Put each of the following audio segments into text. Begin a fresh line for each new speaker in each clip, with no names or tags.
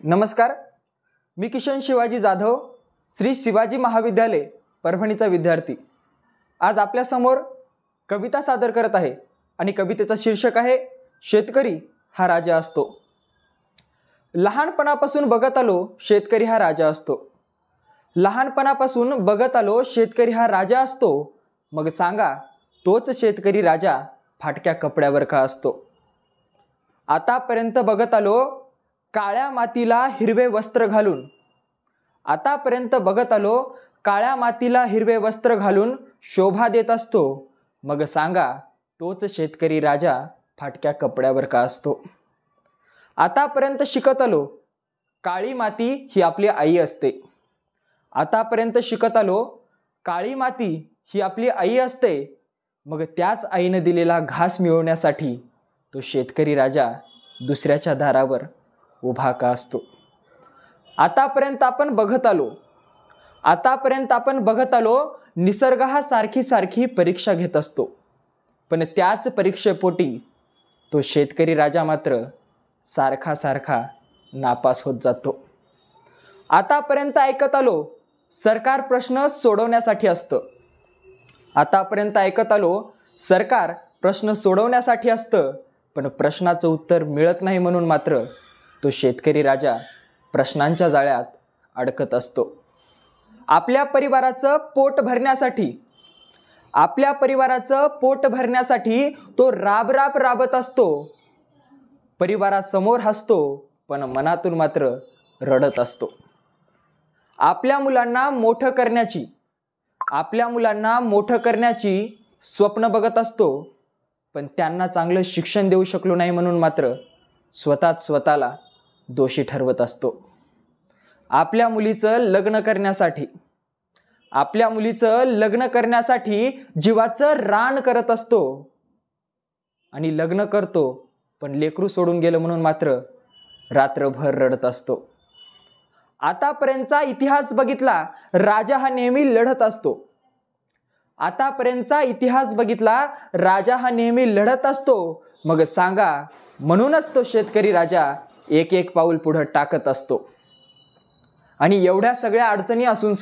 नमस्कार, मी किशन शिवाजी जाधव, श्री शिवाजी महाविद्यालय परभणीचा विद्यार्थी। आज आपल्या समोर कविता सादर करत आहे आणि कवितेचा शीर्षक आहे शेतकरी हा राजा असतो। लहानपणापासून बघत आलो शेतकरी हा राजा असतो। लहानपणापासून बघत आलो शेतकरी हा राजा असतो। मग सांगा तोच शेतकरी राजा फाटक्या कपड्यावर का असतो। आतापर्यंत बघत आलो काळ्या मातीला हिरवे वस्त्र घालून। आतापर्यंत बघत आलो काळ्या मातीला हिरवे वस्त्र घालून शोभा देत असतो। मग सांगा तोच शेतकरी राजा फाटक्या कपड्यावर का असतो। आतापर्यंत शिकत आलो काळी माती ही आपली आई असते। आतापर्यंत शिकत आलो काळी माती ही आपली आई असते। मग त्याच आईने दिलेला घास मिळवण्यासाठी तो शेतकरी राजा दुसऱ्याच्या दारावर उभा का असतो। आतापर्यंत आपण बघत आलो निसर्ग हा सारखी परीक्षा घेत असतो। पण त्याच परीक्षेपोटी तो शेतकरी राजा मात्र सारखा नापास होत जातो। आतापर्यंत ऐकत आलो सरकार प्रश्न सोडवण्यासाठी असतं। आतापर्यंत ऐकत आलो सरकार प्रश्न सोडवण्यासाठी असतं, पण प्रश्नाचं उत्तर मिळत नाही म्हणून मात्र तो शेतकरी राजा प्रश्नांच्या जाळ्यात अडकत असतो। आपल्या परिवाराचं पोट भरण्यासाठी तो राबत असतो। परिवारासमोर हसतो पण मनातून मात्र रडत असतो। आपल्या मुलांना मोठं करण्याची स्वप्न बघत असतो, पण त्यांना चांगलं शिक्षण देऊ शकलो नाही म्हणून मात्र स्वतःला दोषी ठरवत असतो। आपल्या मुलीचं लग्न करण्यासाठी जीवाचं रान करत असतो आणि लग्न करतो, पण लेकरू सोडून गेलं म्हणून मात्र रात्रभर रडत असतो। आतापर्यंतचा इतिहास बघितला राजा हा नेहमी लढत असतो। मग सांगा म्हणूनच तो शेतकरी राजा एक पाऊल पुढे टाकत असतो। आणि एवढ्या सगळ्या अडचणी असून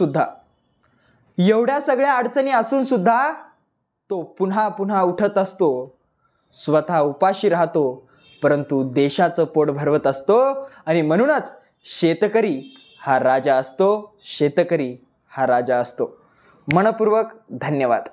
सुद्धा तो पुन्हा उठत असतो। स्वतः उपाशी राहतो, परंतु देशाचं पोट भरवत असतो। आणि म्हणूनच शेतकरी हा राजा असतो। मनपूर्वक धन्यवाद।